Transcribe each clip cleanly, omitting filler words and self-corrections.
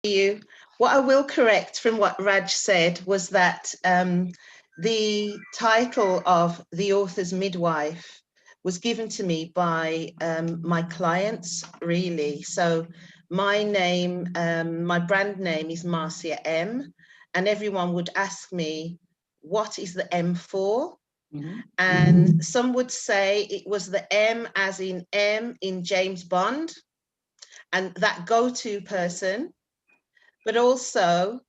you. What I will correct from what Raj said was that the title of The Author's Midwife was given to me by my clients, really. So my name, my brand name is Marcia M, and everyone would ask me, what is the M for? And some would say it was the M as in M in James Bond, and that go-to person. But also,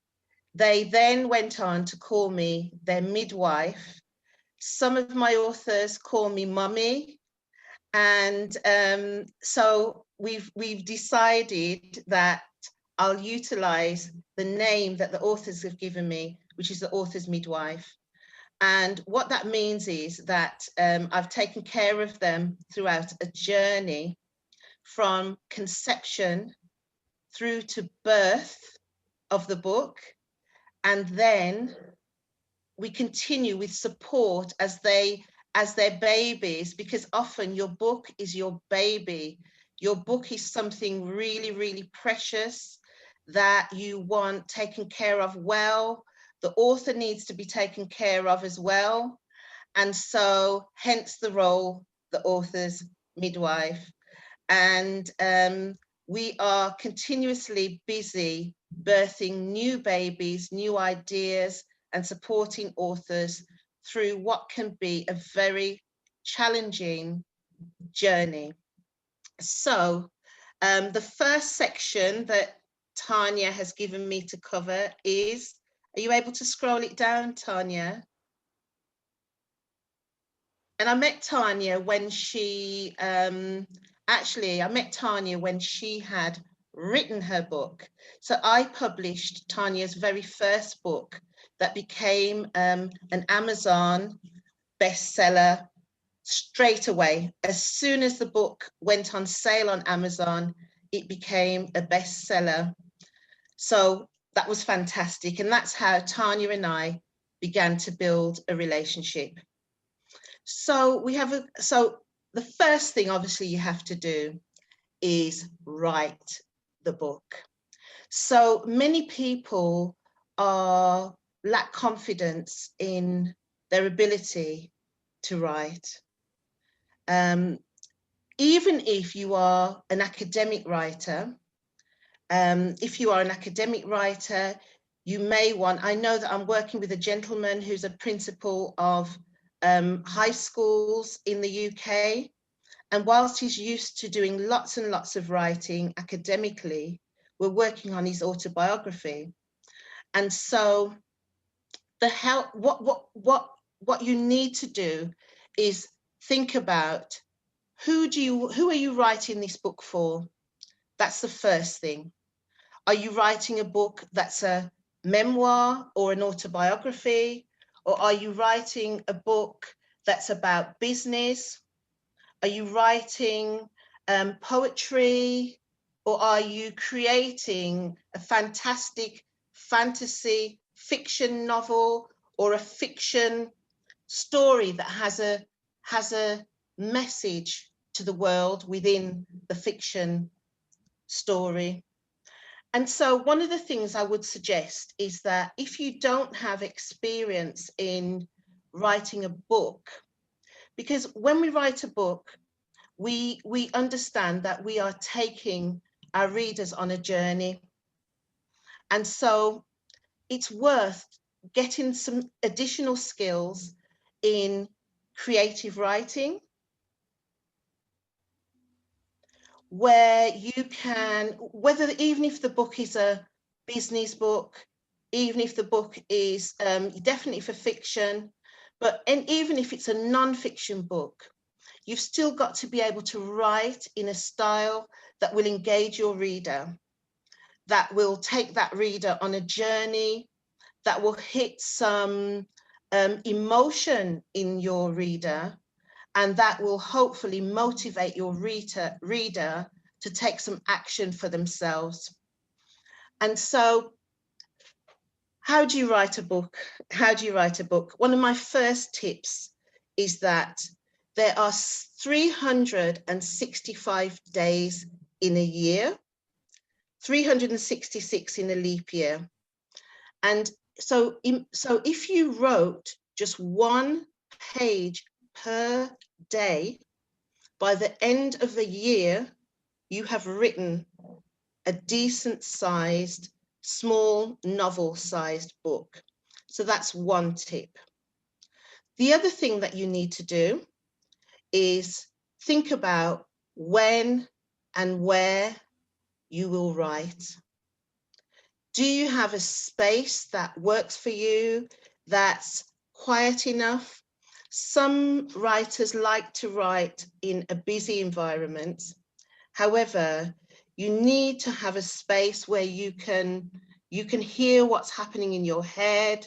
they then went on to call me their midwife. Some of my authors call me mummy. And so we've decided that I'll utilize the name that the authors have given me, which is the author's midwife. And what that means is that I've taken care of them throughout a journey from conception through to birth of the book, and then we continue with support as their babies, because often your book is your baby. Your book is something really, really precious that you want taken care of well. The author needs to be taken care of as well. And so hence the role, the author's midwife. And we are continuously busy birthing new babies, new ideas, and supporting authors through what can be a very challenging journey. So the first section that Tanya has given me to cover is, are you able to scroll it down, Tanya? And I met Tanya when she, I met Tanya when she had written her book. So I published Tanya's very first book that became an Amazon bestseller straight away. As soon as the book went on sale on Amazon, it became a bestseller. So that was fantastic. And that's how Tanya and I began to build a relationship. So the first thing obviously you have to do is write the book. So many people lack confidence in their ability to write. Even if you are an academic writer, you may want, I know that I'm working with a gentleman who's a principal of high schools in the UK. And whilst he's used to doing lots and lots of writing academically, we're working on his autobiography. And so what you need to do is think about who are you writing this book for? That's the first thing. Are you writing a book that's a memoir or an autobiography? Or are you writing a book that's about business? Are you writing poetry? Or are you creating a fantastic fantasy fiction novel or a fiction story that has a message to the world within the fiction story? And so one of the things I would suggest is that if you don't have experience in writing a book, because when we write a book, we understand that we are taking our readers on a journey. And so it's worth getting some additional skills in creative writing, where you can, even if the book is a business book, even if the book is definitely for fiction, and even if it's a non-fiction book, you've still got to be able to write in a style that will engage your reader, that will take that reader on a journey, that will hit some emotion in your reader, and that will hopefully motivate your reader to take some action for themselves. And so, how do you write a book? How do you write a book? One of my first tips is that there are 365 days in a year. 366 in a leap year. And so if you wrote just 1 page per day, by the end of the year, you have written a decent sized, small novel sized book. So that's one tip. The other thing that you need to do is think about when and where you will write. Do you have a space that works for you, that's quiet enough? Some writers like to write in a busy environment. However, you need to have a space where you can hear what's happening in your head,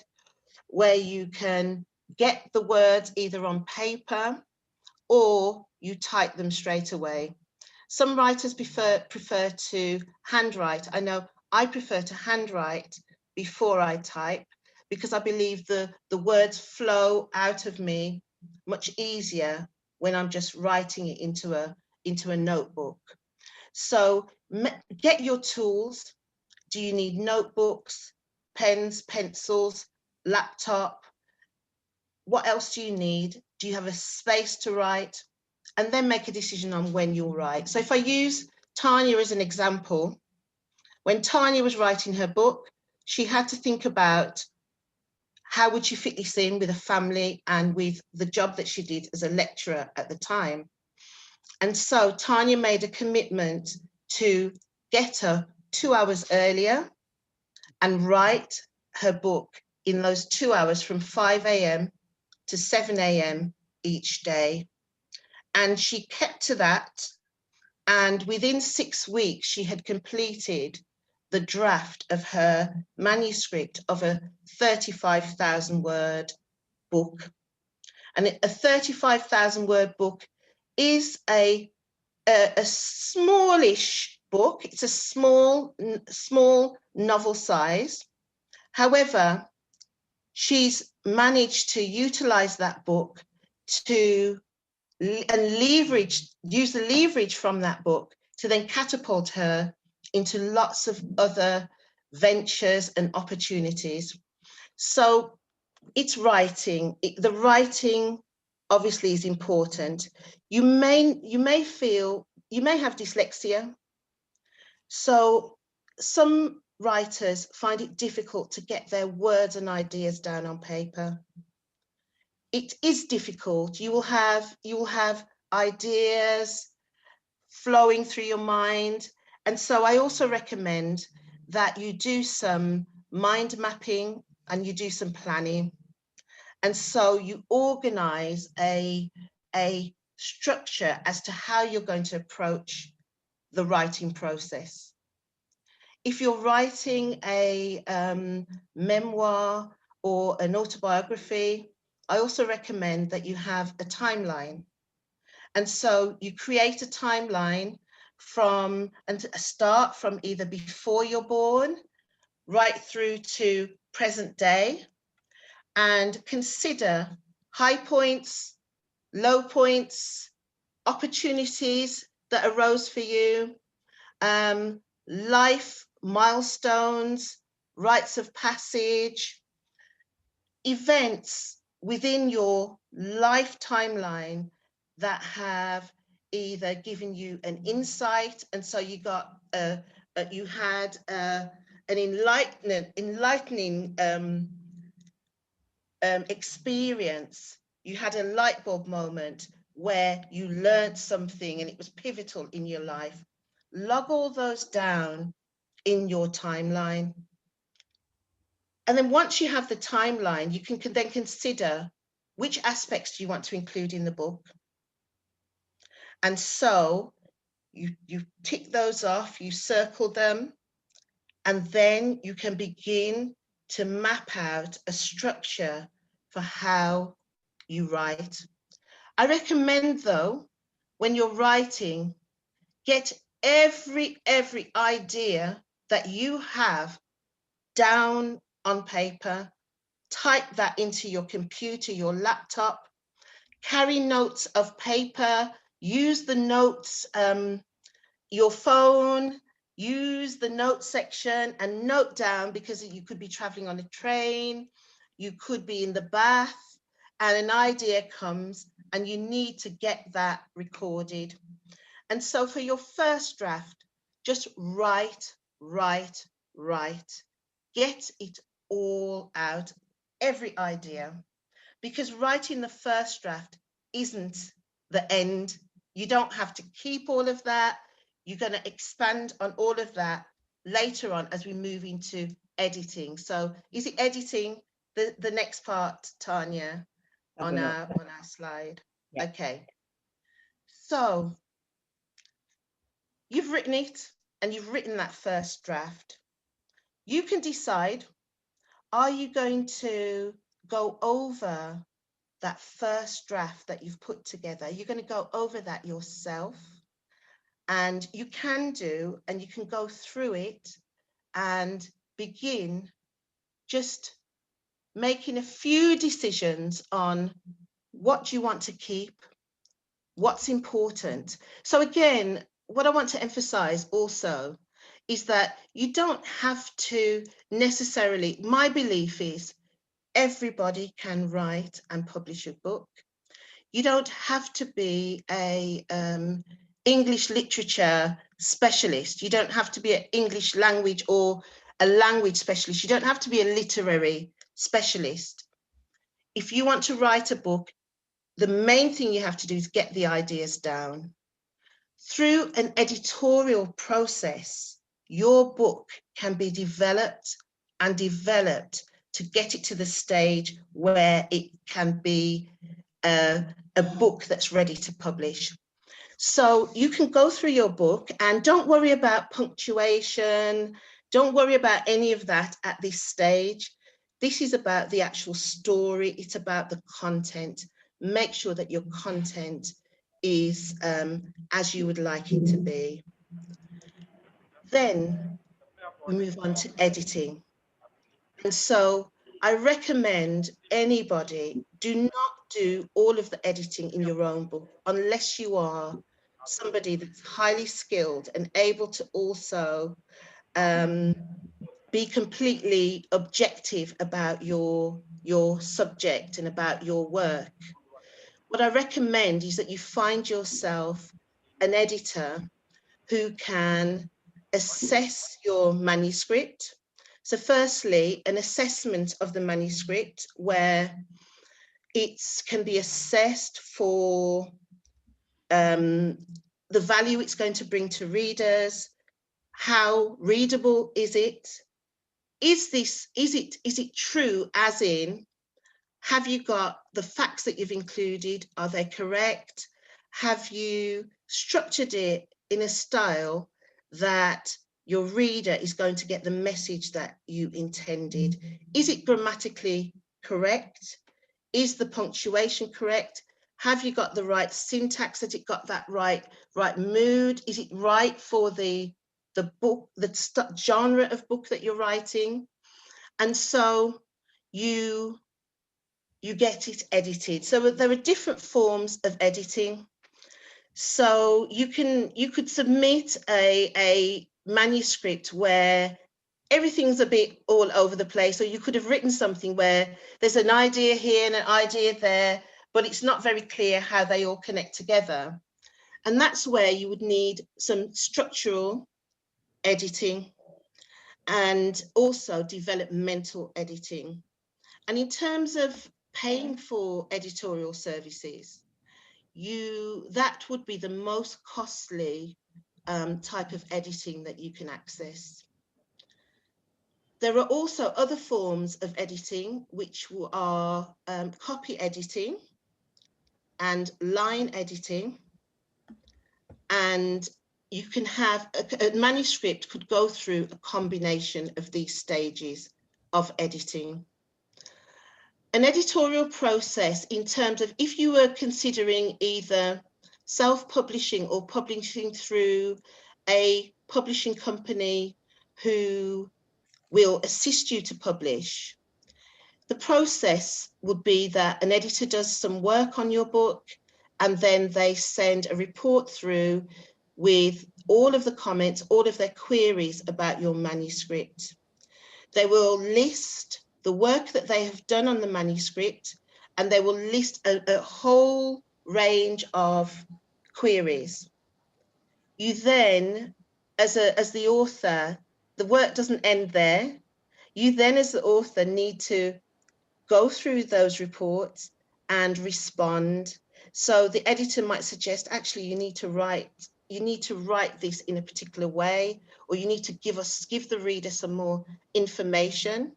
where you can get the words either on paper or you type them straight away. Some writers prefer to handwrite. I know I prefer to handwrite before I type, because I believe the words flow out of me much easier when I'm just writing it into a notebook. So get your tools. Do you need notebooks, pens, pencils, laptop? What else do you need? Do you have a space to write? And then make a decision on when you'll write. So if I use Tanya as an example, when Tanya was writing her book, she had to think about how would she fit this in with a family and with the job that she did as a lecturer at the time. And so Tanya made a commitment to get up 2 hours earlier and write her book in those 2 hours from 5 a.m. to 7 a.m. each day. And she kept to that. And within 6 weeks, she had completed the draft of her manuscript of a 35,000 word book. And a 35,000 word book is a smallish book. It's a small novel size. However, she's managed to utilize that book to use the leverage from that book to then catapult her into lots of other ventures and opportunities. So it's writing. The writing obviously is important. You may have dyslexia. So some writers find it difficult to get their words and ideas down on paper. It is difficult. You will have ideas flowing through your mind. And so I also recommend that you do some mind mapping and you do some planning. And so you organize a structure as to how you're going to approach the writing process. If you're writing a memoir or an autobiography, I also recommend that you have a timeline. And so you create a timeline start from either before you're born right through to present day, and consider high points, low points, opportunities that arose for you, life milestones, rites of passage, events within your life timeline that have either given you an insight, and so you had an enlightening experience. You had a light bulb moment where you learned something and it was pivotal in your life. Log all those down in your timeline. And then once you have the timeline, you can then consider which aspects do you want to include in the book. And so you tick those off, you circle them, and then you can begin to map out a structure for how you write. I recommend, though, when you're writing, get every idea that you have down on paper, type that into your computer, your laptop, carry notes of paper, use the notes, your phone, Use the note section and note down, because you could be traveling on a train, you could be in the bath, and an idea comes and you need to get that recorded. And so for your first draft, just write. Get it all out, every idea, because writing the first draft isn't the end. You don't have to keep all of that. You're going to expand on all of that later on as we move into editing. So is it editing, the next part, Tanya, on our slide? Yeah. Okay. So you've written it and you've written that first draft. You can decide, are you going to go over that first draft that you've put together? You're going to go over that yourself, and you can do, and you can go through it and begin just making a few decisions on what you want to keep, what's important. So again, what I want to emphasize also is that you don't have to necessarily, my belief is everybody can write and publish a book. You don't have to be a English literature specialist. You don't have to be an English language or a language specialist. You don't have to be a literary specialist. If you want to write a book, the main thing you have to do is get the ideas down. Through an editorial process, your book can be developed and developed to get it to the stage where it can be a book that's ready to publish. So you can go through your book and don't worry about punctuation. Don't worry about any of that at this stage. This is about the actual story. It's about the content. Make sure that your content is as you would like it to be. Then we move on to editing. And so I recommend anybody, do not do all of the editing in your own book unless you are somebody that's highly skilled and able to also be completely objective about your subject and about your work. What I recommend is that you find yourself an editor who can assess your manuscript. So firstly, an assessment of the manuscript where it can be assessed for the value it's going to bring to readers. How readable is it? Is it true, as in, have you got the facts that you've included? Are they correct? Have you structured it in a style that your reader is going to get the message that you intended? Is it grammatically correct? Is the punctuation correct? Have you got the right syntax? Has it got that right mood? Is it right for the book, the genre of book that you're writing? And so you get it edited. So there are different forms of editing. So you could submit a manuscript where everything's a bit all over the place, or you could have written something where there's an idea here and an idea there, but it's not very clear how they all connect together. And that's where you would need some structural editing and also developmental editing. And in terms of paying for editorial services, that would be the most costly type of editing that you can access. There are also other forms of editing, which are copy editing and line editing. And you can have a manuscript could go through a combination of these stages of editing. An editorial process, in terms of if you were considering either self-publishing or publishing through a publishing company who will assist you to publish, the process would be that an editor does some work on your book and then they send a report through with all of the comments, all of their queries about your manuscript. They will list the work that they have done on the manuscript, and they will list a whole range of queries. You then, as the author, the work doesn't end there. You then, as the author, need to go through those reports and respond. So the editor might suggest, actually, you need to write this in a particular way, or you need to give the reader some more information.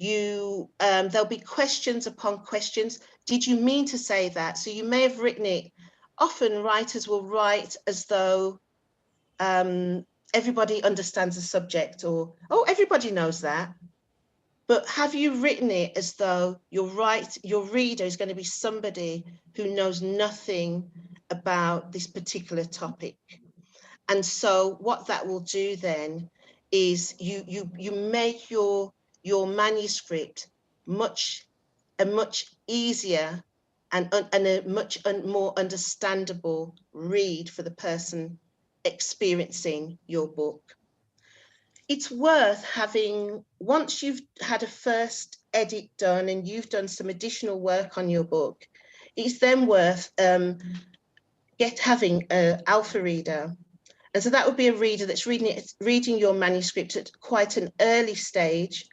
There'll be questions upon questions. Did you mean to say that? So you may have written it. Often writers will write as though everybody understands the subject, or, oh, everybody knows that. But have you written it as though your reader is going to be somebody who knows nothing about this particular topic? And so what that will do then is you make your manuscript a much easier and a much more understandable read for the person experiencing your book. It's worth having, once you've had a first edit done and you've done some additional work on your book, it's then worth having an alpha reader. And so that would be a reader that's reading your manuscript at quite an early stage,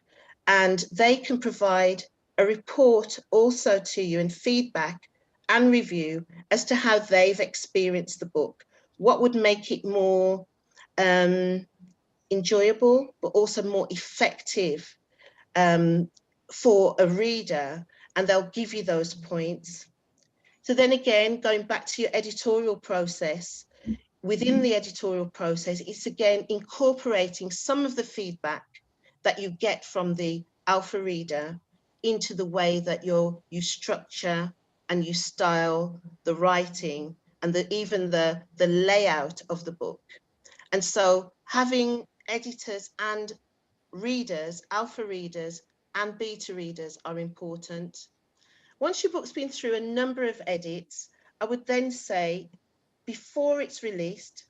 and they can provide a report also to you, and feedback and review as to how they've experienced the book. What would make it more enjoyable, but also more effective for a reader, and they'll give you those points. So then again, going back to your editorial process, within the editorial process, it's again incorporating some of the feedback that you get from the alpha reader into the way that you structure and you style the writing and even the layout of the book. And so having editors and readers, alpha readers and beta readers, are important. Once your book's been through a number of edits, I would then say, before it's released,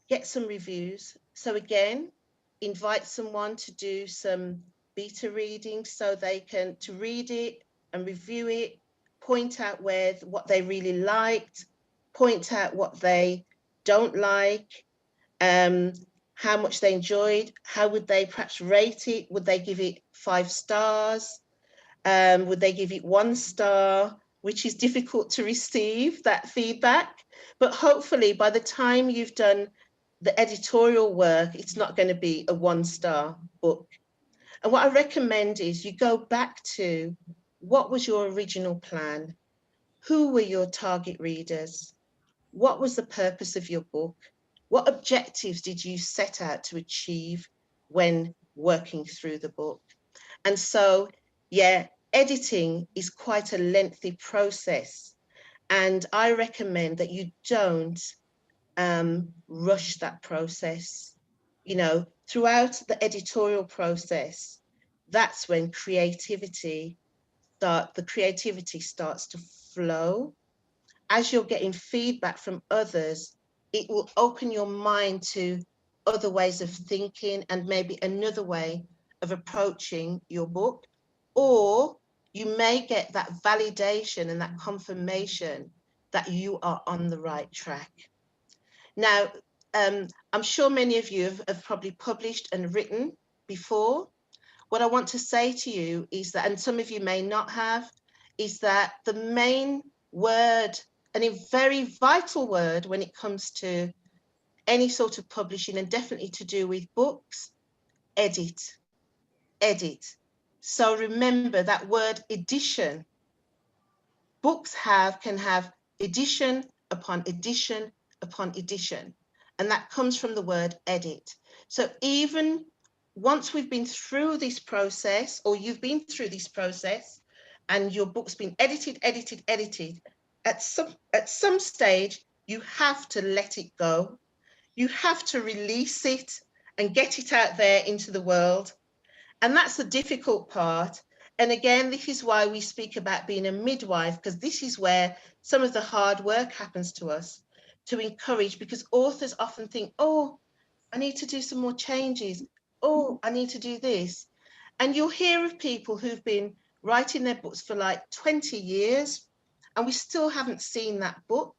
get some reviews. So again, invite someone to do some beta reading so they can read it and review it, point out what they really liked, point out what they don't like, how much they enjoyed, how would they perhaps rate it? Would they give it 5 stars? Would they give it 1 star? Which is difficult to receive, that feedback. But hopefully by the time you've done the editorial work, it's not going to be a 1-star book. And what I recommend is you go back to, what was your original plan? Who were your target readers? What was the purpose of your book? What objectives did you set out to achieve when working through the book? And so, yeah, editing is quite a lengthy process. And I recommend that you don't rush that process. You know, throughout the editorial process, that's when the creativity starts to flow. As you're getting feedback from others, it will open your mind to other ways of thinking and maybe another way of approaching your book. Or you may get that validation and that confirmation that you are on the right track. Now, I'm sure many of you have probably published and written before. What I want to say to you is that, and some of you may not have, is that the main word, and a very vital word when it comes to any sort of publishing, and definitely to do with books, edit, edit. So remember that word edition. Books can have edition upon edition upon edition, and that comes from the word edit. So even once we've been through this process, or you've been through this process, and your book's been edited, at some stage, you have to let it go. You have to release it and get it out there into the world. And that's the difficult part. And again, this is why we speak about being a midwife, because this is where some of the hard work happens to us. to encourage, because authors often think, oh, I need to do some more changes. Oh, I need to do this. And you'll hear of people who've been writing their books for like 20 years, and we still haven't seen that book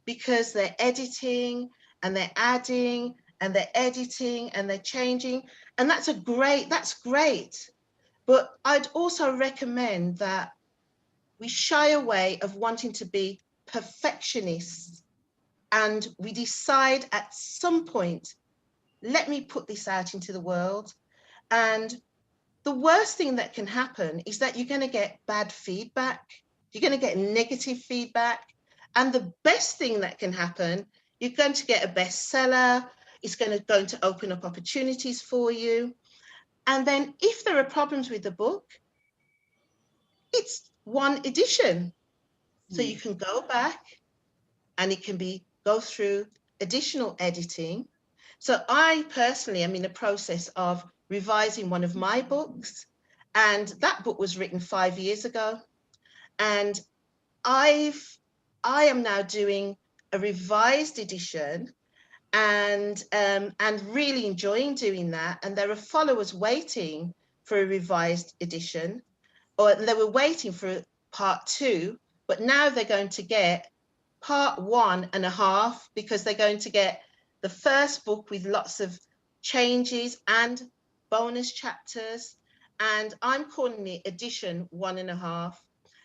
because they're editing and they're adding and they're editing and they're changing. And that's great. But I'd also recommend that we shy away of wanting to be perfectionists, and we decide at some point, let me put this out into the world. And the worst thing that can happen is that you're going to get bad feedback. You're going to get negative feedback. And the best thing that can happen, you're going to get a bestseller. It's going to open up opportunities for you. And then if there are problems with the book, it's one edition. So you can go back and it can go through additional editing. So I personally am in the process of revising one of my books, and that book was written 5 years ago. And I am now doing a revised edition, and really enjoying doing that. And there are followers waiting for a revised edition, or they were waiting for part 2, but now they're going to get part 1.5, because they're going to get the first book with lots of changes and bonus chapters. And I'm calling it edition 1.5.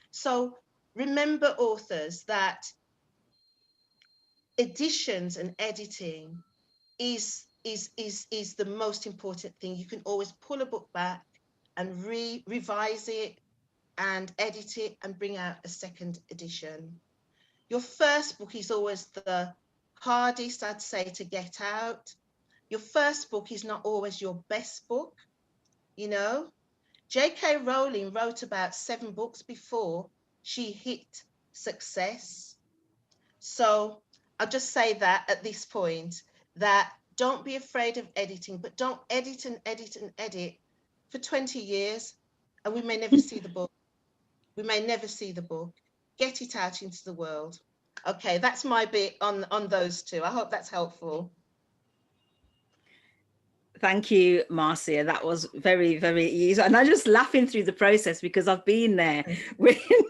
So remember, authors, that editions and editing is the most important thing. You can always pull a book back and revise it and edit it and bring out a second edition. Your first book is always the hardest, I'd say, to get out. Your first book is not always your best book. You know, J.K. Rowling wrote about 7 books before she hit success. So I'll just say that at this point, that don't be afraid of editing, but don't edit and edit and edit for 20 years, and we may never see the book. We may never see the book. Get it out into the world. Okay, that's my bit on those two. I hope that's helpful. Thank you, Marcia. That was very, very easy. And I'm just laughing through the process because I've been there.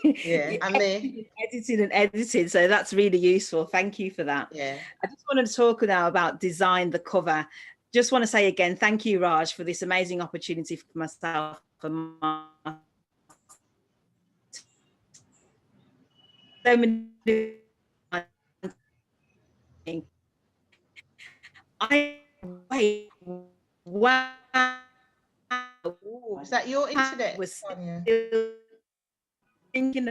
Yeah, I'm there. Editing and editing. So that's really useful. Thank you for that. Yeah. I just wanted to talk now about design the cover. Just want to say again, thank you, Raj, for this amazing opportunity for myself and my so many. Wow. Ooh, is that your internet? Was Sonia? still thinking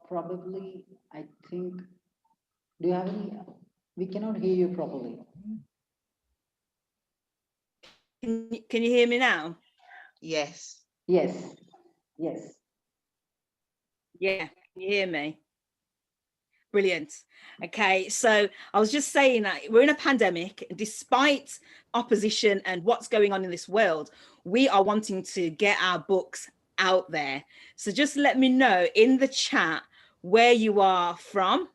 Probably, I think, do you have any, we cannot hear you properly. Can you hear me now? Yes. Yes, yes. Yeah, can you hear me? Brilliant. Okay, so I was just saying that we're in a pandemic. Despite opposition and what's going on in this world, we are wanting to get our books out there. So just let me know in the chat where you are from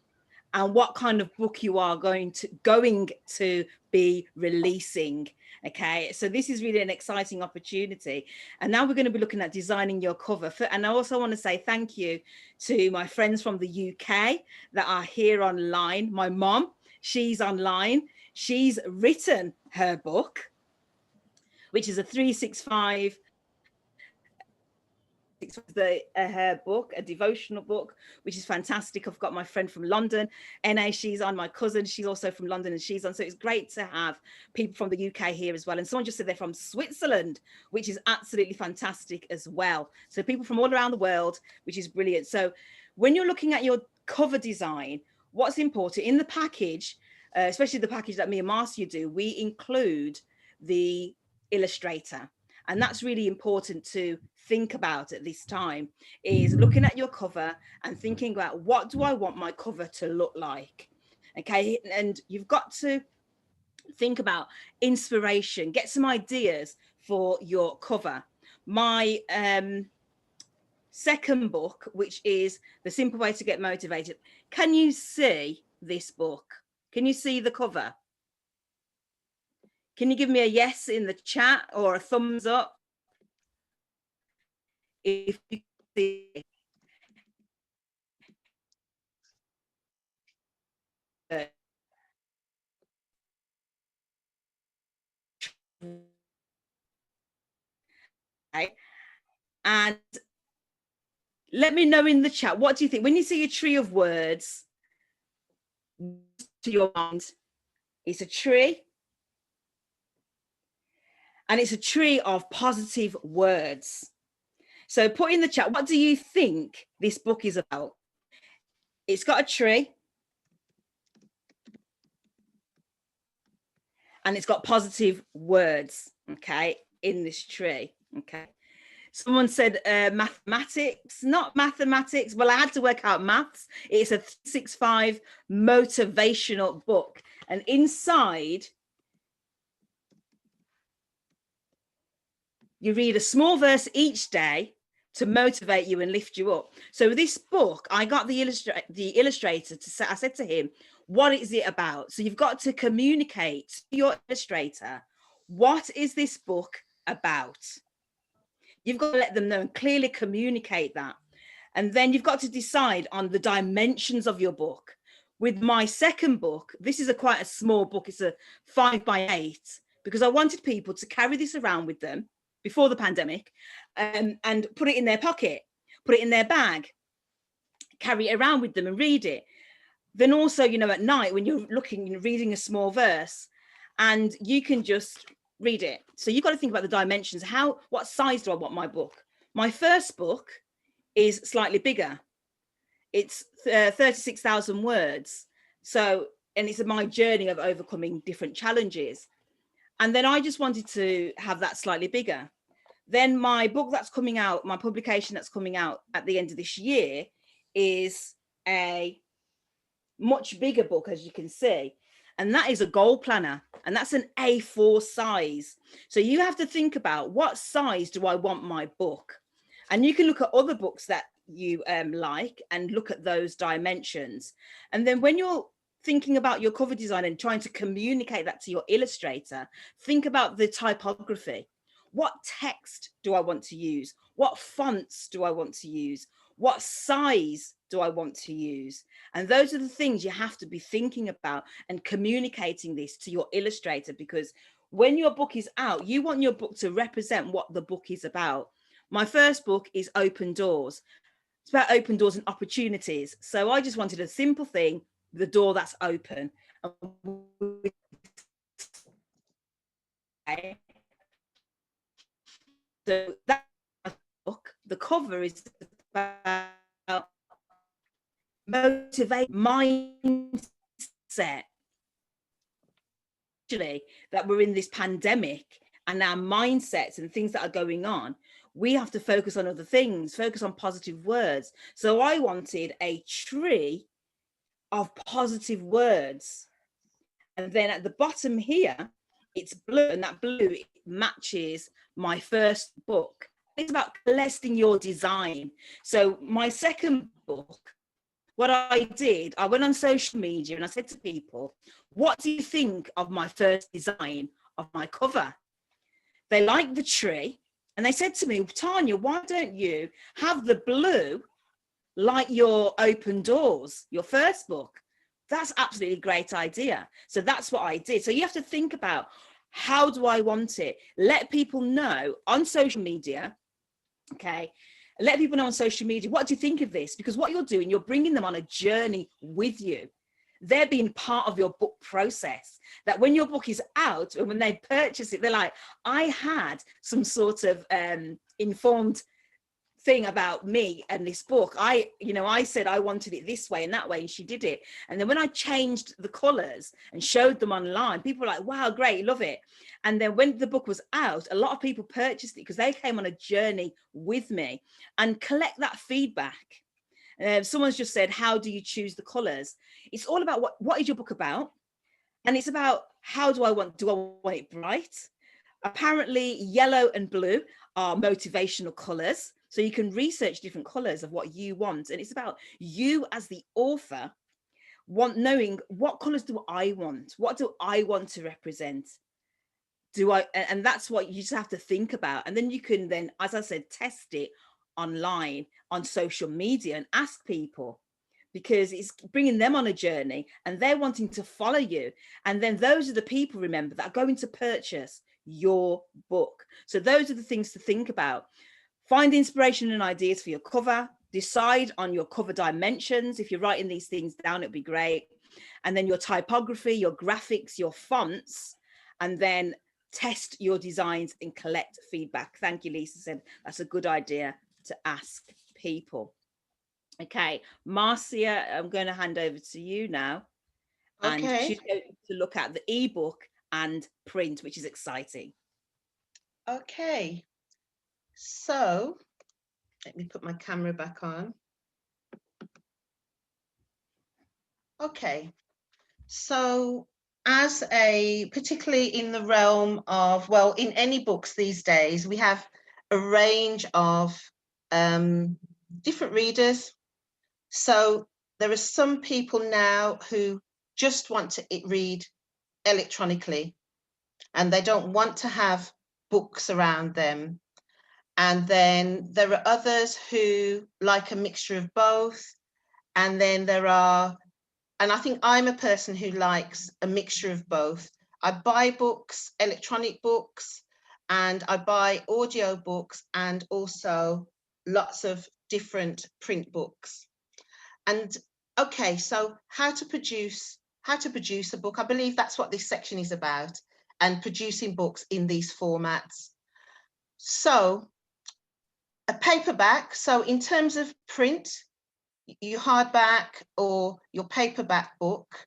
and what kind of book you are going to be releasing. Okay, so this is really an exciting opportunity. And now we're going to be looking at designing your cover. And I also want to say thank you to my friends from the UK that are here online. My mom, she's online. She's written her book, which is a 365 her book, a devotional book, which is fantastic. I've got my friend from London, NA, she's on, my cousin, she's also from London and she's on. So it's great to have people from the UK here as well. And someone just said they're from Switzerland, which is absolutely fantastic as well. So people from all around the world, which is brilliant. So when you're looking at your cover design, what's important in the package, especially the package that me and Marcia do, we include the illustrator. And that's really important to think about at this time, is looking at your cover and thinking about, what do I want my cover to look like? Okay, and you've got to think about inspiration, get some ideas for your cover. my second book, which is The Simple Way to Get Motivated. Can you see this book? Can you see the cover? Can you give me a yes in the chat or a thumbs up if you see it? Okay. And let me know in the chat, what do you think when you see a tree of words to your mind? It's a tree, and it's a tree of positive words. So put in the chat, what do you think this book is about? It's got a tree, and it's got positive words, okay, in this tree, okay. Someone said mathematics, not mathematics. Well, I had to work out maths. It's a 365 motivational book. And inside, you read a small verse each day to motivate you and lift you up. So this book, I got the illustrator to say, I said to him, what is it about? So you've got to communicate to your illustrator, what is this book about? You've got to let them know and clearly communicate that. And then you've got to decide on the dimensions of your book. With my second book, this is quite a small book. It's a 5x8, because I wanted people to carry this around with them before the pandemic, and put it in their pocket, put it in their bag, carry it around with them and read it. Then also, you know, at night when you're looking, reading a small verse, and you can just read it. So you've got to think about the dimensions. What size do I want my book? My first book is slightly bigger. It's 36,000 words. So, and it's my journey of overcoming different challenges. And then I just wanted to have that slightly bigger. Then my book that's coming out, my publication that's coming out at the end of this year, is a much bigger book, as you can see. And that is a goal planner, and that's an A4 size. So you have to think about, what size do I want my book? And you can look at other books that you like and look at those dimensions. And then when you're thinking about your cover design and trying to communicate that to your illustrator, think about the typography. What text do I want to use? What fonts do I want to use? What size do I want to use? And those are the things you have to be thinking about and communicating this to your illustrator, because when your book is out, you want your book to represent what the book is about. My first book is Open Doors. It's about open doors and opportunities. So I just wanted a simple thing, the door that's open. So that book, the cover is about motivate mindset. Actually, that we're in this pandemic and our mindsets and things that are going on, we have to focus on other things, focus on positive words. So I wanted a tree of positive words. And then at the bottom here, it's blue, and that blue matches my first book. It's about collecting your design. So my second book, what I did, I went on social media and I said to people, what do you think of my first design of my cover? They liked the tree, and they said to me, Tanya, why don't you have the blue like your Open Doors, your first book? That's absolutely a great idea. So that's what I did. So you have to think about, how do I want it? Let people know on social media, okay? Let people know on social media, what do you think of this? Because what you're doing, you're bringing them on a journey with you. They're being part of your book process, that when your book is out and when they purchase it, they're like, I had some sort of informed thing about me and this book. I said I wanted it this way and that way, and she did it. And then when I changed the colors and showed them online, people were like, wow, great, love it. And then when the book was out, a lot of people purchased it because they came on a journey with me. And collect that feedback. Someone's just said, how do you choose the colors? It's all about what is your book about? And it's about, how do I want it bright? Apparently yellow and blue are motivational colors. So you can research different colors of what you want. And it's about you as the author knowing what colors do I want? What do I want to represent? And that's what you just have to think about. And then you can then, as I said, test it online on social media and ask people, because it's bringing them on a journey and they're wanting to follow you. And then those are the people, remember, that are going to purchase your book. So those are the things to think about. Find inspiration and ideas for your cover. Decide on your cover dimensions. If you're writing these things down, it'd be great. And then your typography, your graphics, your fonts, and then test your designs and collect feedback. Thank you, Lisa said that's a good idea to ask people. Okay, Marcia, I'm going to hand over to you now. And Okay. she's going to look at the ebook and print, which is exciting. Okay. So let me put my camera back on. Okay. So particularly in the realm of, well, in any books these days, we have a range of different readers. So there are some people now who just want to read electronically and they don't want to have books around them. And then there are others who like a mixture of both. And then and I think I'm a person who likes a mixture of both. I buy books, electronic books, and I buy audio books and also lots of different print books. And okay, so how to produce a book. I believe that's what this section is about, and producing books in these formats. So a paperback, so in terms of print, your hardback or your paperback book,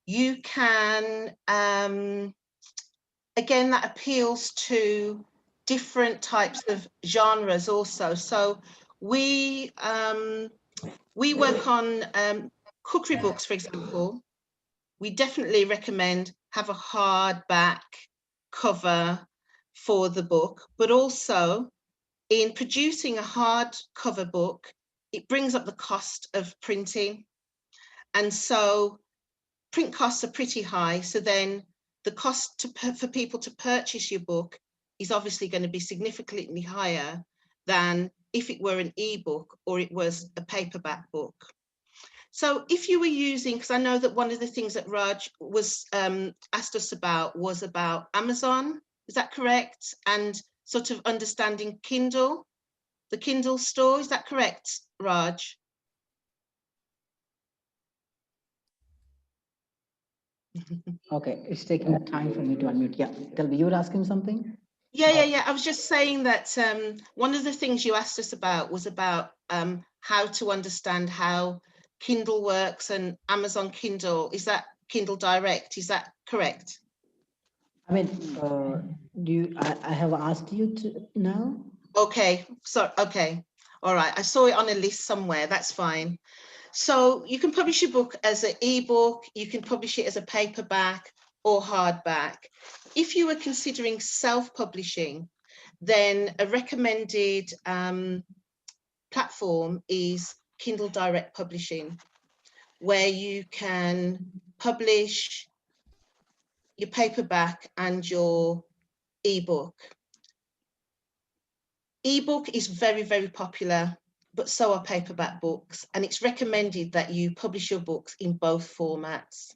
you can, again, that appeals to different types of genres also. So we work on cookery books, for example. We definitely recommend have a hardback cover for the book, but also in producing a hardcover book, it brings up the cost of printing. And so print costs are pretty high. So then the cost for people to purchase your book is obviously going to be significantly higher than if it were an ebook or it was a paperback book. So if you were using, because I know that one of the things that Raj was asked us about was about Amazon, is that correct? And sort of understanding Kindle, the Kindle store, is that correct, Raj? Okay, it's taking time for me to unmute. Yeah, tell me, you were asking something? Yeah. I was just saying that one of the things you asked us about was about how to understand how Kindle works and Amazon Kindle. Is that Kindle Direct? Is that correct? I mean, I have asked you to now? Okay, so, okay. All right, I saw it on a list somewhere, that's fine. So you can publish your book as an ebook, you can publish it as a paperback or hardback. If you were considering self-publishing, then a recommended platform is Kindle Direct Publishing, where you can publish your paperback and your ebook. Ebook is very, very popular, but so are paperback books, and it's recommended that you publish your books in both formats.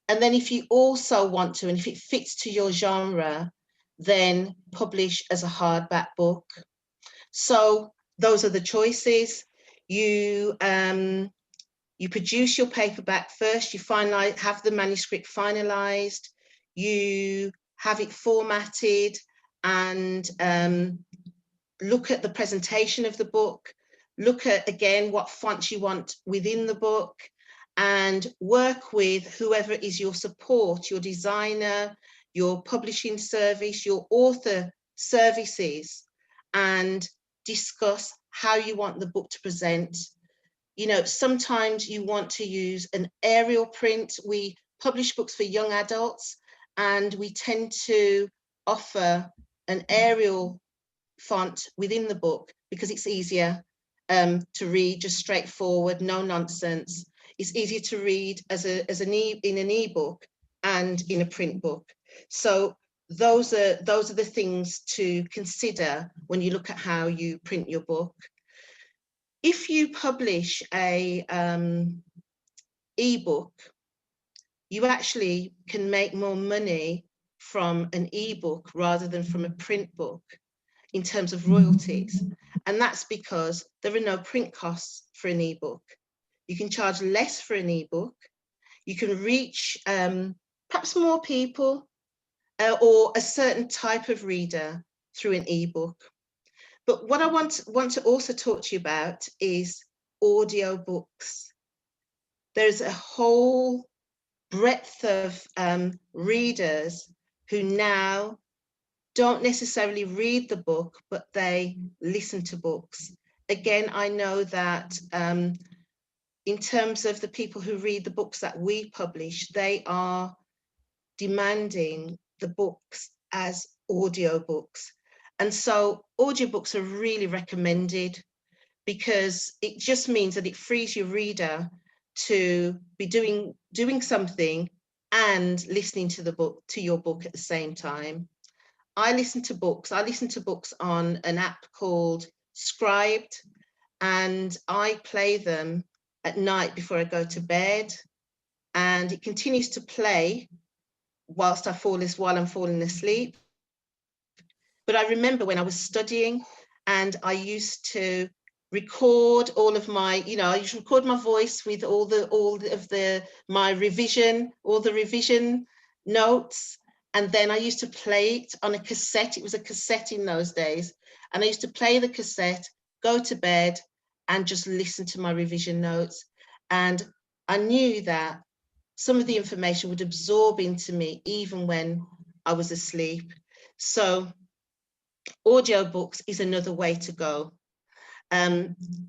And then if you also want to, and if it fits to your genre, then publish as a hardback book. So those are the choices. You produce your paperback first, you have the manuscript finalized, you have it formatted, and look at the presentation of the book, look at, again, what fonts you want within the book, and work with whoever is your support, your designer, your publishing service, your author services, and discuss how you want the book to present. You know, sometimes you want to use an aerial print. We publish books for young adults, and we tend to offer an Arial font within the book because it's easier to read, just straightforward, no nonsense. It's easier to read in an ebook and in a print book. So those are the things to consider when you look at how you print your book. If you publish a ebook, you actually can make more money from an ebook rather than from a print book in terms of royalties. And that's because there are no print costs for an ebook. You can charge less for an ebook. You can reach perhaps more people or a certain type of reader through an ebook. But what I want to also talk to you about is audio books. There's a whole breadth of readers who now don't necessarily read the book, but they listen to books. Again, I know that in terms of the people who read the books that we publish, they are demanding the books as audiobooks. And so audiobooks are really recommended because it just means that it frees your reader to be doing something and listening to your book at the same time. I listen to books on an app called Scribed, and I play them at night before I go to bed, and it continues to play while I'm falling asleep. But I remember when I was studying and I used to record all of my, I used to record my voice with all the revision notes. And then I used to play it on a cassette. It was a cassette in those days. And I used to play the cassette, go to bed and just listen to my revision notes. And I knew that some of the information would absorb into me even when I was asleep. So audiobooks is another way to go.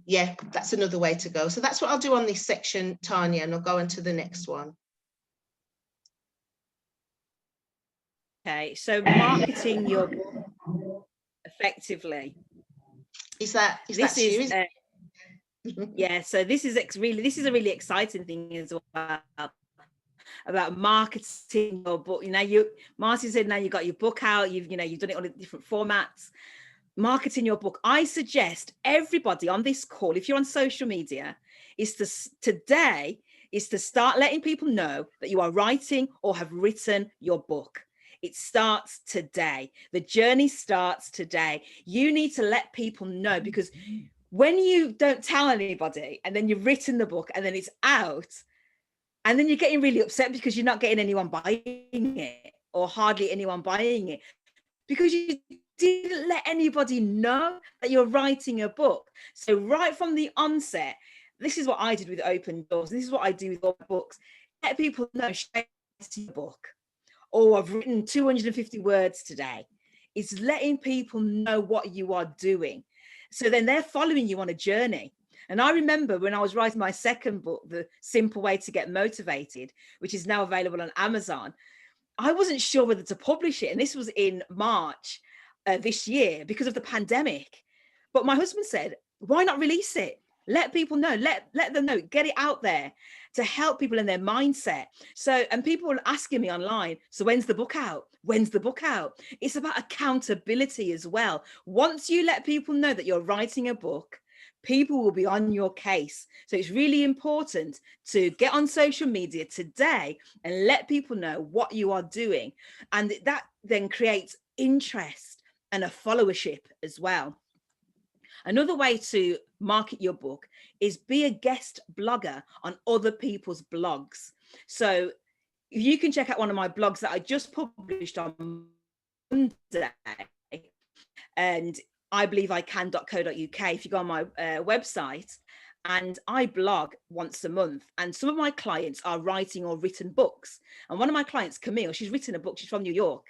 Yeah, that's another way to go. So that's what I'll do on this section, Tanya, and I'll go on to the next one. Okay, so marketing your book effectively. Is that you? Yeah, so this is a really exciting thing as well about marketing your book. Martin said now you got your book out, you've done it on different formats. Marketing your book. I suggest everybody on this call, if you're on social media, is to start letting people know that you are writing or have written your book. It starts today. The journey starts today. You need to let people know, because when you don't tell anybody and then you've written the book and then it's out, and then you're getting really upset because you're not getting anyone buying it, or hardly anyone buying it, because you didn't let anybody know that you're writing a book. So right from the onset, this is what I did with Open Doors. This is what I do with all books. Let people know, share your book. Or I've written 250 words today. It's letting people know what you are doing. So then they're following you on a journey. And I remember when I was writing my second book, The Simple Way to Get Motivated, which is now available on Amazon, I wasn't sure whether to publish it. And this was in March this year because of the pandemic. But my husband said, why not release it? Let people know, let them know, get it out there to help people in their mindset. So, and people were asking me online, so when's the book out? When's the book out? It's about accountability as well. Once you let people know that you're writing a book, people will be on your case. So it's really important to get on social media today and let people know what you are doing. And that then creates interest and a followership as well. Another way to market your book is be a guest blogger on other people's blogs. So you can check out one of my blogs that I just published on Monday, and ibelieveIcan.co.uk. If you go on my website, and I blog once a month, and some of my clients are writing or written books. And one of my clients, Camille, she's written a book, she's from New York.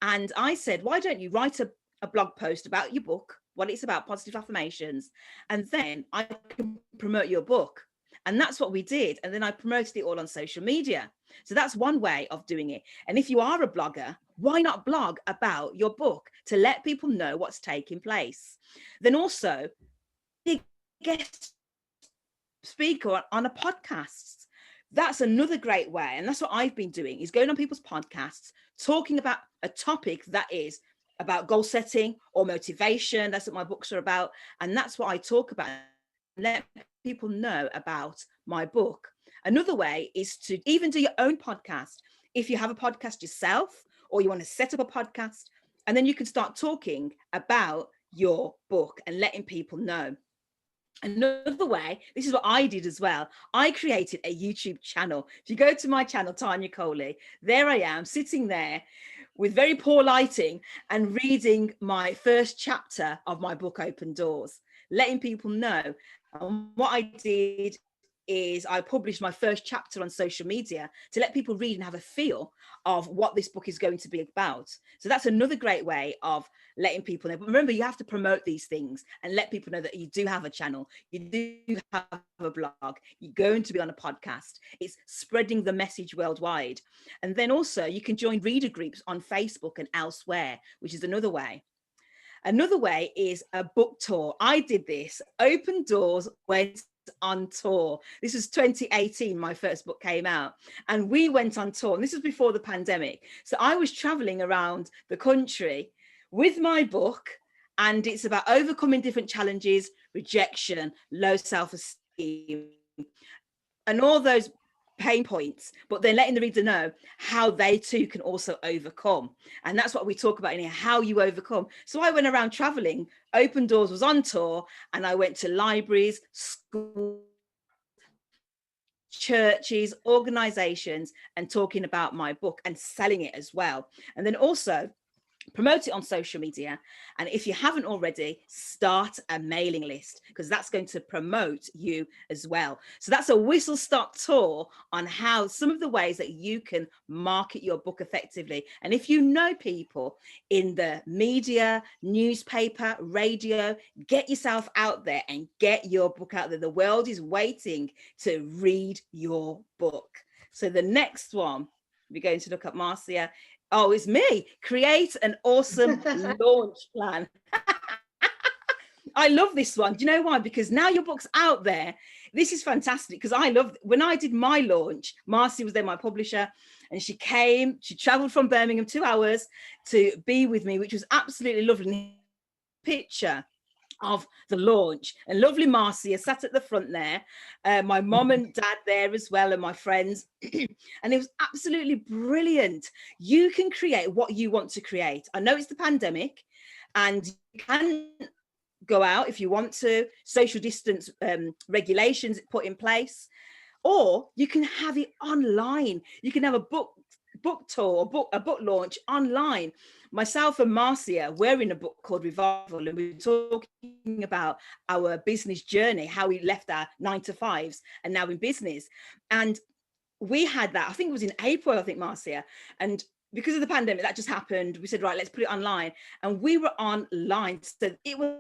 And I said, why don't you write a blog post about your book, what it's about, positive affirmations, and then I can promote your book. And that's what we did. And then I promoted it all on social media. So that's one way of doing it. And if you are a blogger, why not blog about your book to let people know what's taking place? Then also, be a guest speaker on a podcast. That's another great way. And that's what I've been doing, is going on people's podcasts, talking about a topic that is about goal setting or motivation. That's what my books are about. And that's what I talk about. Let people know about my book. Another way is to even do your own podcast. If you have a podcast yourself, or you want to set up a podcast, and then you can start talking about your book and letting people know. Another way, this is what I did as well. I created a YouTube channel. If you go to my channel, Tanya Coley, there I am sitting there with very poor lighting and reading my first chapter of my book, Open Doors, letting people know. And what I did is I published my first chapter on social media to let people read and have a feel of what this book is going to be about. So that's another great way of letting people know. But remember, you have to promote these things and let people know that you do have a channel, you do have a blog, you're going to be on a podcast. It's spreading the message worldwide. And then also you can join reader groups on Facebook and elsewhere, which is another way. Another way is a book tour. I did this. Open Doors went on tour. This was 2018, my first book came out, and we went on tour, and this was before the pandemic. So I was traveling around the country with my book, and it's about overcoming different challenges, rejection, low self-esteem, and all those pain points, but then letting the reader know how they too can also overcome. And that's what we talk about in here, how you overcome. So I went around traveling. Open Doors was on tour, and I went to libraries, schools, churches, organizations, and talking about my book and selling it as well. And then also promote it on social media. And if you haven't already, start a mailing list, because that's going to promote you as well. So that's a whistle stop tour on how some of the ways that you can market your book effectively. And if you know people in the media, newspaper, radio, get yourself out there and get your book out there. The world is waiting to read your book. So the next one, we're going to look at Marcia. Oh, it's me. Create an awesome launch plan. I love this one. Do you know why? Because now your book's out there. This is fantastic, because I love, when I did my launch, Marcy was there, my publisher, and she traveled from Birmingham 2 hours to be with me, which was absolutely lovely. Picture of the launch, and lovely Marcia sat at the front there, my mom and dad there as well, and my friends, and it was absolutely brilliant. You can create what you want to create. I know it's the pandemic, and you can go out if you want to, social distance regulations put in place, or you can have it online. You can have a book tour, a book launch online. Myself and Marcia, we're in a book called Revival, and we're talking about our business journey, how we left our 9-to-5s and now in business. And we had that, I think it was in April, I think, Marcia. And because of the pandemic, that just happened. We said, right, let's put it online. And we were online. So it was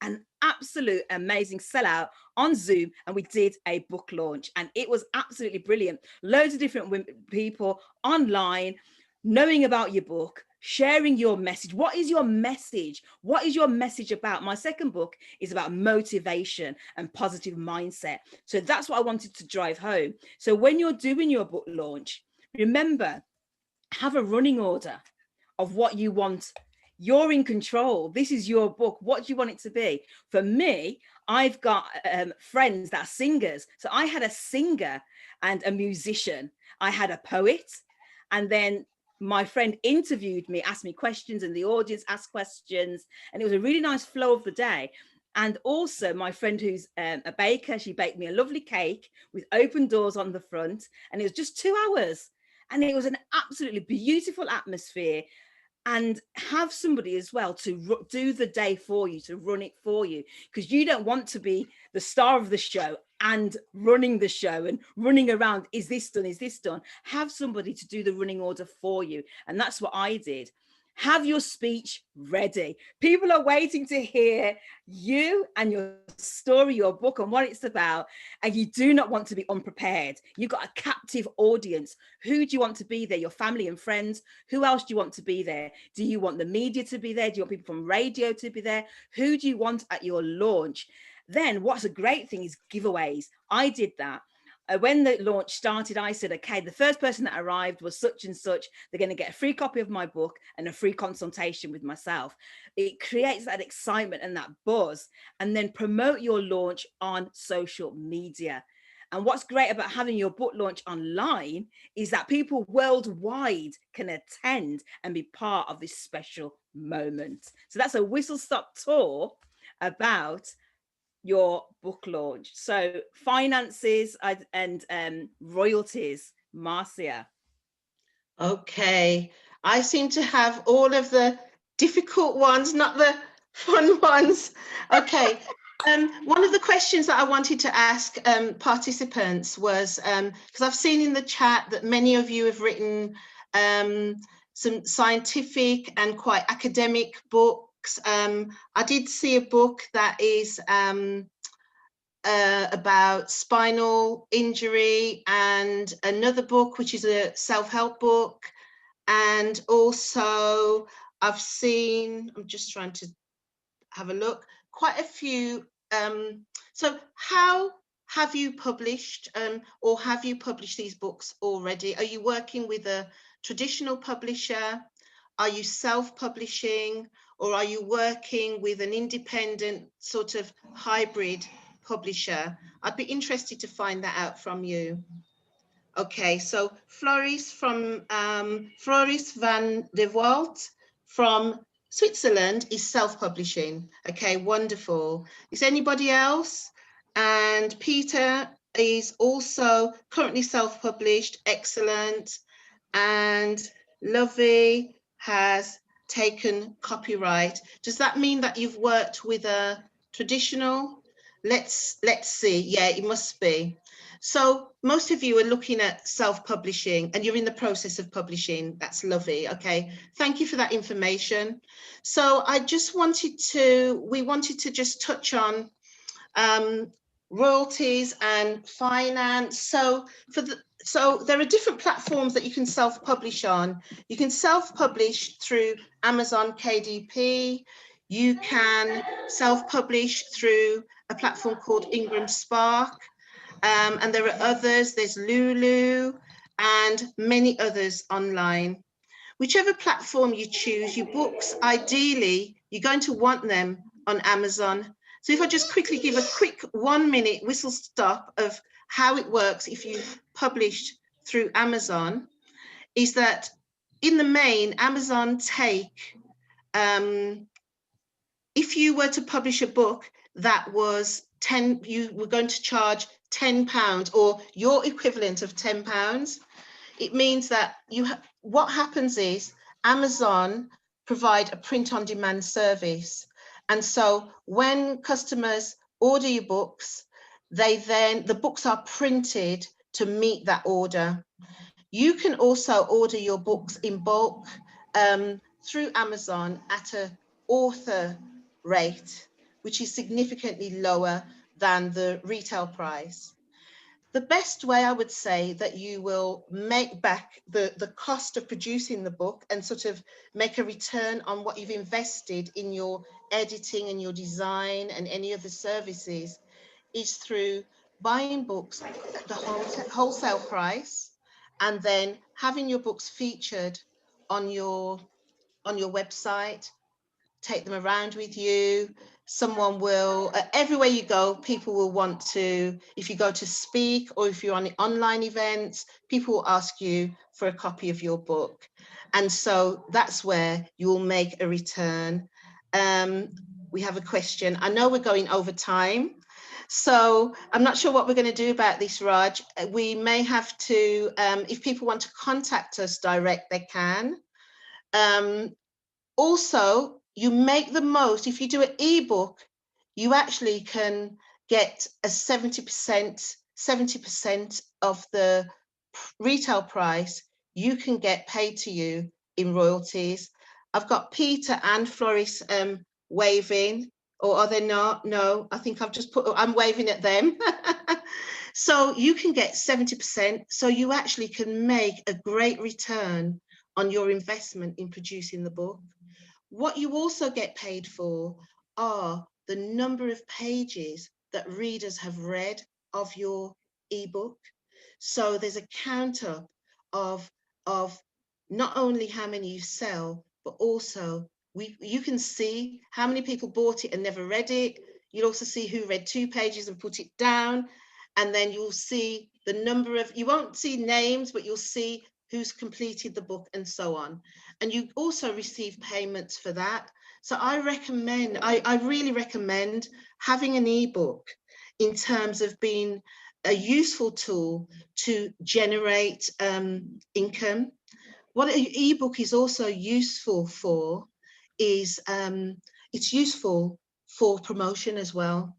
an absolute amazing sellout on Zoom, and we did a book launch, and it was absolutely brilliant. Loads of different people online knowing about your book, sharing your message. What is your message? What is your message about? My second book is about motivation and positive mindset. So that's what I wanted to drive home. So when you're doing your book launch, remember, have a running order of what you want. You're in control. This is your book. What do you want it to be? For me, I've got friends that are singers. So I had a singer and a musician. I had a poet, and then my friend interviewed me, asked me questions, and the audience asked questions. And it was a really nice flow of the day. And also my friend who's a baker, she baked me a lovely cake with Open Doors on the front. And it was just 2 hours. And it was an absolutely beautiful atmosphere. And have somebody as well to do the day for you, to run it for you, because you don't want to be the star of the show and running the show and running around. Is this done? Is this done? Have somebody to do the running order for you. And that's what I did. Have your speech ready. People are waiting to hear you and your story, your book, and what it's about. And you do not want to be unprepared. You've got a captive audience. Who do you want to be there? Your family and friends. Who else do you want to be there? Do you want the media to be there? Do you want people from radio to be there? Who do you want at your launch? Then what's a great thing is giveaways. I did that. When the launch started, I said, okay, the first person that arrived was such and such. They're going to get a free copy of my book and a free consultation with myself. It creates that excitement and that buzz. And then promote your launch on social media. And what's great about having your book launch online is that people worldwide can attend and be part of this special moment. So that's a whistle-stop tour about your book launch. So finances and royalties, Marcia. Okay, I seem to have all of the difficult ones, not the fun ones. Okay, one of the questions that I wanted to ask participants was, because I've seen in the chat that many of you have written some scientific and quite academic books. I did see a book that is about spinal injury, and another book which is a self-help book, and also I've seen, I'm just trying to have a look, quite a few. So how have you published, or have you published these books already? Are you working with a traditional publisher? Are you self-publishing, or are you working with an independent sort of hybrid publisher? I'd be interested to find that out from you. Okay, so Floris van de Walt from Switzerland is self-publishing. Okay, wonderful. Is anybody else? And Peter is also currently self-published. Excellent. And Lovey has taken copyright. Does that mean that you've worked with a traditional? Let's see. Yeah, it must be. So most of you are looking at self-publishing and you're in the process of publishing. That's lovely. Okay, thank you for that information. So I just wanted to, we wanted to just touch on royalties and finance. So there are different platforms that you can self-publish on. You can self-publish through Amazon KDP. You can self-publish through a platform called Ingram Spark. And there are others, there's Lulu and many others online. Whichever platform you choose, your books, ideally, you're going to want them on Amazon. So if I just quickly give a quick 1 minute whistle stop of how it works if you published through Amazon, is that in the main, Amazon take, if you were to publish a book that was you were going to charge £10 or your equivalent of £10, it means that what happens is Amazon provide a print on demand service. And so when customers order your books, the books are printed to meet that order. You can also order your books in bulk through Amazon at an author rate, which is significantly lower than the retail price. The best way, I would say, that you will make back the cost of producing the book and sort of make a return on what you've invested in your editing and your design and any other services is through buying books at the wholesale price and then having your books featured on your website. Take them around with you. Someone will, everywhere you go, people will want to, if you go to speak or if you're on online events, people will ask you for a copy of your book. And so that's where you will make a return. We have a question. I know we're going over time, so I'm not sure what we're going to do about this, Raj. We may have to, if people want to contact us direct, they can. Also, you make the most, if you do an ebook, you actually can get a 70% of the retail price you can get paid to you in royalties. I've got Peter and Floris waving, or are they not? No, I think I've just I'm waving at them. So you can get 70%. So you actually can make a great return on your investment in producing the book. What you also get paid for are the number of pages that readers have read of your ebook. So there's a count up of not only how many you sell, but also you can see how many people bought it and never read it. You'll also see who read 2 pages and put it down. And then you'll see the number of, you won't see names, but you'll see who's completed the book and so on. And you also receive payments for that. So I really recommend having an ebook in terms of being a useful tool to generate income. What an ebook is also useful for is it's useful for promotion as well,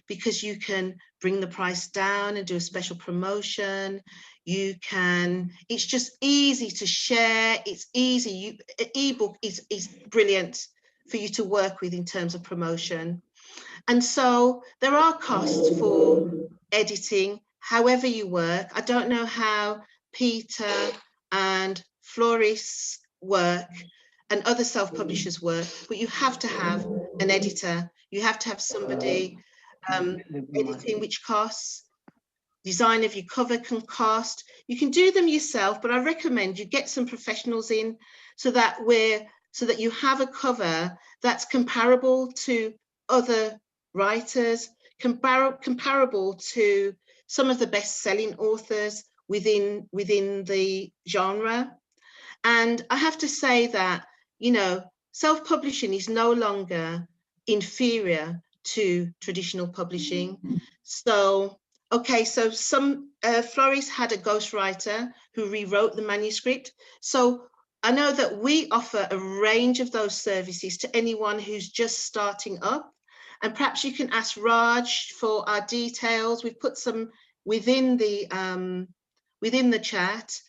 because you can bring the price down and do a special promotion. You can, it's just easy to share. It's easy. Ebook is brilliant for you to work with in terms of promotion. And so there are costs for editing, however you work. I don't know how Peter and Floris work and other self-publishers work, but you have to have an editor. You have to have somebody editing, which costs. Design of your cover can cost. You can do them yourself, but I recommend you get some professionals in so that you have a cover that's comparable to other writers, comparable to some of the best-selling authors within the genre. And I have to say that, you know, self-publishing is no longer inferior to traditional publishing. So, okay, so Floris had a ghostwriter who rewrote the manuscript. So I know that we offer a range of those services to anyone who's just starting up. And perhaps you can ask Raj for our details. We've put some within the chat.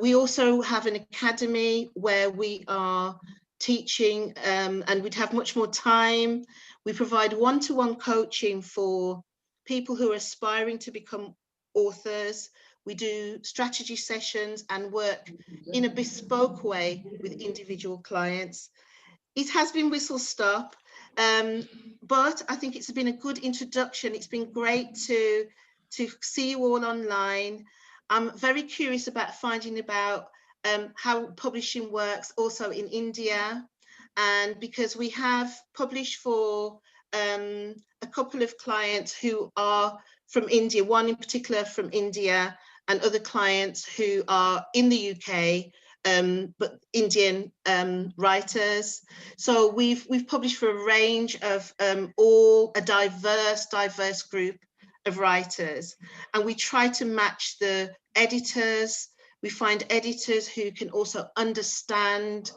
We also have an academy where we are teaching and we'd have much more time. We provide one-to-one coaching for people who are aspiring to become authors. We do strategy sessions and work in a bespoke way with individual clients. It has been whistle stop, but I think it's been a good introduction. It's been great to see you all online. I'm very curious about finding about how publishing works also in India, and because we have published for a couple of clients who are from India, one in particular from India, and other clients who are in the UK, but Indian writers. So we've published for a range of a diverse group of writers, and we try to match the editors. We find editors who can also understand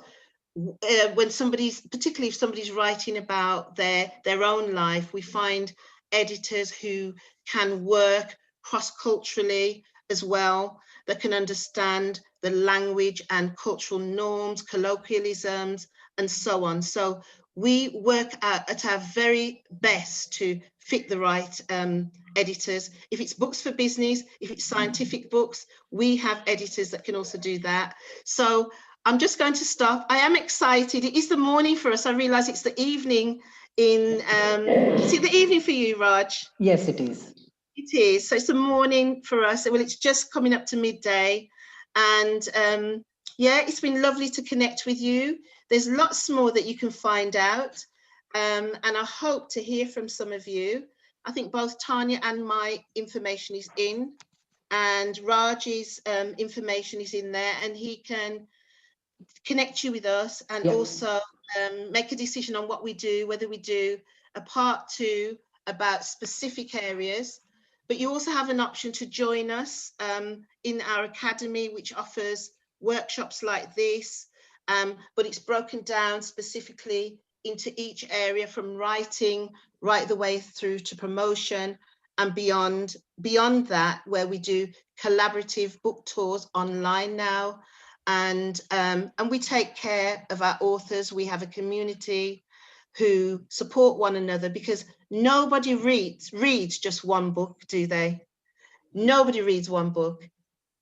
when particularly if somebody's writing about their own life. We find editors who can work cross-culturally as well, that can understand the language and cultural norms, colloquialisms, and so on. So we work at our very best to fit the right editors. If it's books for business, if it's scientific books, we have editors that can also do that. So I'm just going to stop. I am excited. It is the morning for us. I realize it's the evening is it the evening for you, Raj? Yes, it is. It is. So it's the morning for us. Well, it's just coming up to midday. And yeah, it's been lovely to connect with you. There's lots more that you can find out. And I hope to hear from some of you. I think both Tanya and my information is in, and Raj's information is in there, and he can connect you with us and also make a decision on what we do, whether we do a part 2 about specific areas. But you also have an option to join us in our academy, which offers workshops like this, but it's broken down specifically into each area, from writing right the way through to promotion and beyond that, where we do collaborative book tours online now. and we take care of our authors. We have a community who support one another, because nobody reads just one book, do they? Nobody reads one book.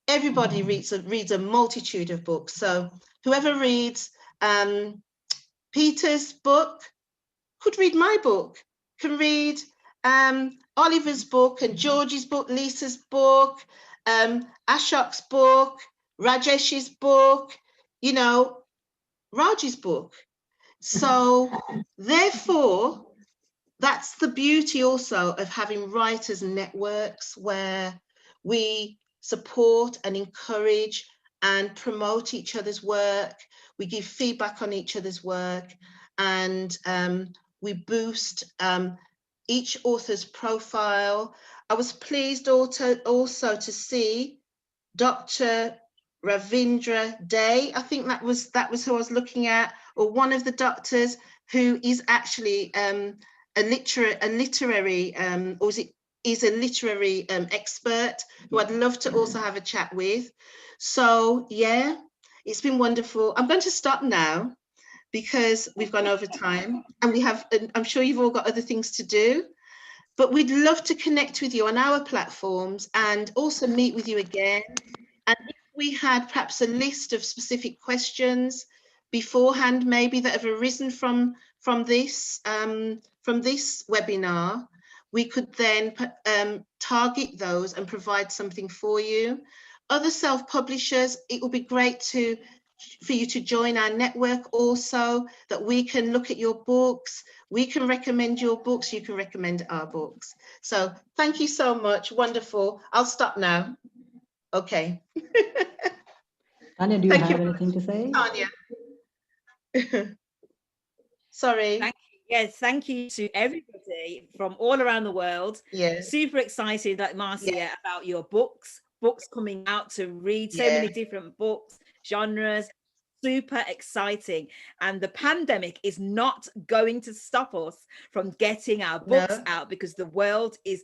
Everybody reads a multitude of books. So whoever reads Peter's book could read my book, can read Oliver's book and Georgie's book, Lisa's book, Ashok's book, Rajesh's book, you know, Raji's book. So therefore, that's the beauty also of having writers networks, where we support and encourage and promote each other's work. We give feedback on each other's work, and we boost each author's profile. I was pleased also to see Dr. Ravindra Day. I think that was who I was looking at, or one of the doctors, who is actually a literary expert, who I'd love to also have a chat with. So yeah, it's been wonderful. I'm going to stop now because we've gone over time, and I'm sure you've all got other things to do, but we'd love to connect with you on our platforms and also meet with you again. And if we had perhaps a list of specific questions beforehand, maybe that have arisen from this webinar, we could then target those and provide something for you. Other self-publishers, it would be great for you to join our network also, that we can look at your books, we can recommend your books, you can recommend our books. So thank you so much. Wonderful. I'll stop now. Okay. Tanya, do you have anything to say? Tanya. Sorry. Thank you. Yes, thank you to everybody from all around the world. Yeah. Super excited, like Marcia, about your books coming out to read, so many different books, genres. Super exciting. And the pandemic is not going to stop us from getting our books out, because the world is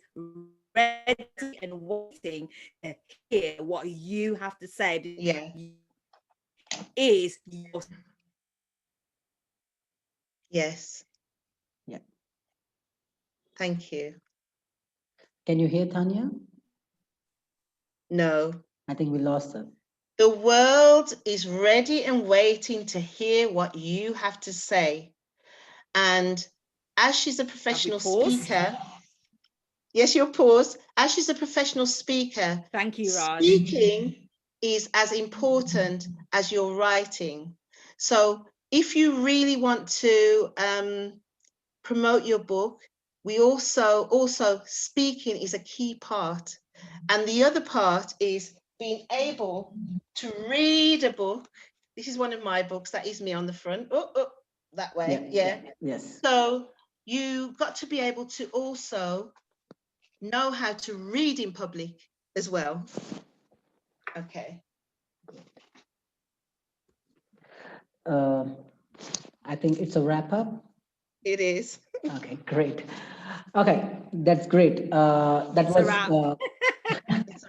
ready and waiting to hear what you have to say. Yeah. Is your... Yes. Yeah. Thank you. Can you hear Tanya? No. I think we lost her. The world is ready and waiting to hear what you have to say. And as she's a professional speaker, yes, you're paused. As she's a professional speaker, thank you, Raj. Speaking is as important as your writing. So if you really want to promote your book, we also speaking is a key part. And the other part is being able to read a book. This is one of my books. That is me on the front. Oh, that way. Yeah. Yes. So you've got to be able to also know how to read in public as well. Okay. I think it's a wrap up. It is. Okay, great. Okay, that's great. It's a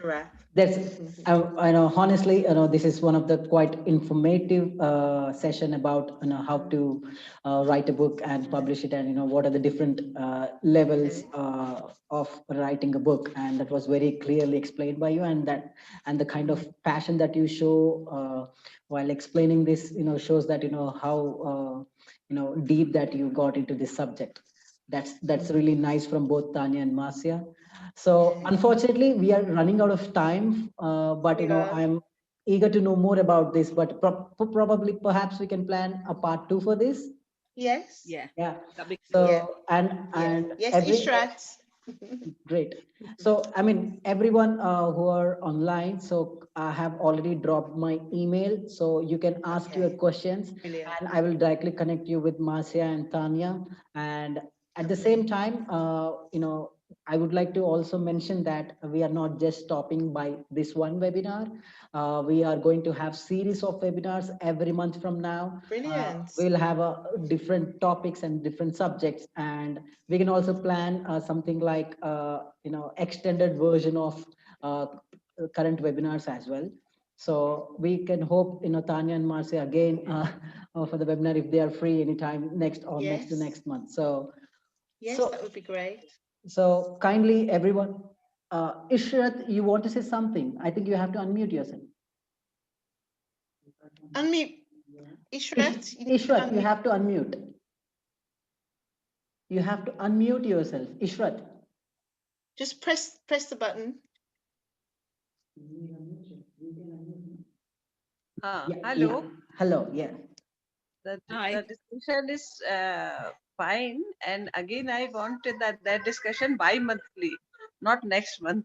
wrap. That's, I know, honestly, this is one of the quite informative session about how to write a book and publish it, and what are the different levels of writing a book, and that was very clearly explained by you, and the kind of passion that you show while explaining this, shows that how deep that you got into this subject. That's really nice from both Tanya and Marcia. So unfortunately, we are running out of time, but I'm eager to know more about this. But probably, perhaps we can plan a part 2 for this. Yes. Yeah. So and yes, Ishrat. Great. So I mean, everyone who are online, so I have already dropped my email, so you can ask your questions. Brilliant. And I will directly connect you with Marcia and Tanya. And at the same time, I would like to also mention that we are not just stopping by this one webinar. We are going to have series of webinars every month from now. Brilliant. We'll have different topics and different subjects, and we can also plan something like extended version of current webinars as well. So we can hope, Tanya and Marcia again for the webinar if they are free anytime next or next to Yes. next month. So Yes, so, that would be great. so kindly everyone, Ishrat, you want to say something? I think you have to unmute yourself. Unmute. Ishrat, you need to Ishrat, you unmute. have to unmute. You have to unmute yourself. Ishrat. Just press the button. Yeah, Hello. yeah. Hello, yeah. Hi. The discussion is fine, and again I wanted that discussion bi-monthly, not next month.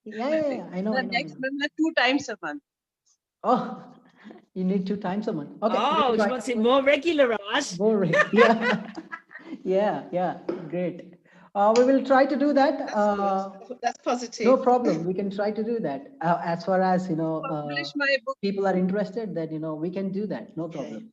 Yeah, I know. The next month, 2 times a month. Oh, you need 2 times a month. Okay. Oh, she wants it more regular, Raj. Boring. Yeah. Yeah, great. We will try to do that. That's positive. No problem. We can try to do that. As far as, Publish my book. people are interested, then, we can do that. No Okay. problem.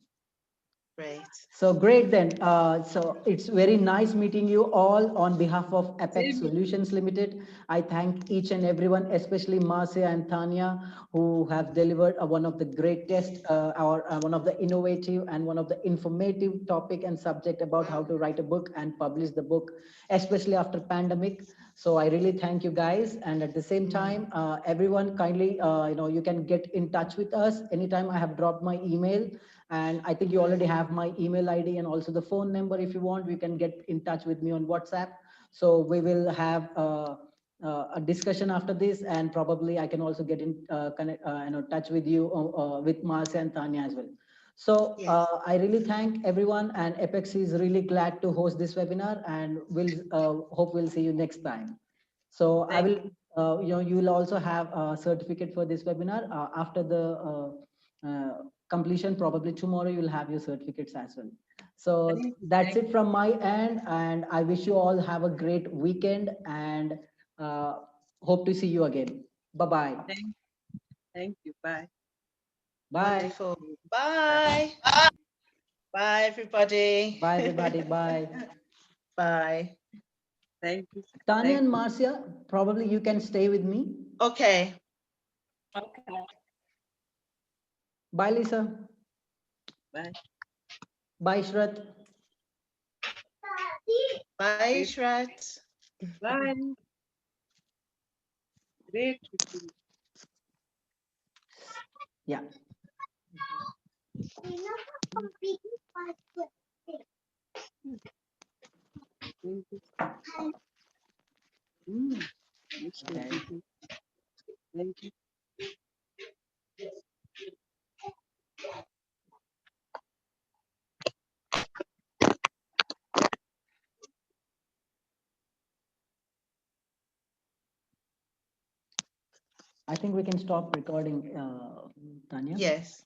Great. So great then. So it's very nice meeting you all on behalf of Apex Same here. Solutions Limited. I thank each and everyone, especially Marcia and Tanya, who have delivered one of the greatest, or one of the innovative and one of the informative topic and subject about how to write a book and publish the book, especially after pandemic. So I really thank you guys. And at the same time, everyone kindly, you can get in touch with us anytime. I have dropped my email. And I think you already have my email ID and also the phone number. If you want, you can get in touch with me on WhatsApp. So we will have a discussion after this, and probably I can also get in touch with you with Marcia and Tanya as well. So Yes. I really thank everyone, and Apex is really glad to host this webinar, and we'll hope we'll see you next time. So I will, you will also have a certificate for this webinar after the completion. Probably tomorrow you'll have your certificates as well. So that's it from my end, and I wish you all have a great weekend, and hope to see you again. Bye-bye. Thank you. Bye. Bye. Wonderful. Bye. Bye, everybody. Bye, everybody. Bye. Bye. Thank you. Tanya and Marcia, probably you can stay with me. Okay. Okay. Bye, Lisa. Bye. Bye, Shrat. Bye, Ishrat. Bye. Great. Yeah. Thank you. Okay. Thank you. I think we can stop recording, Tanya. Yes.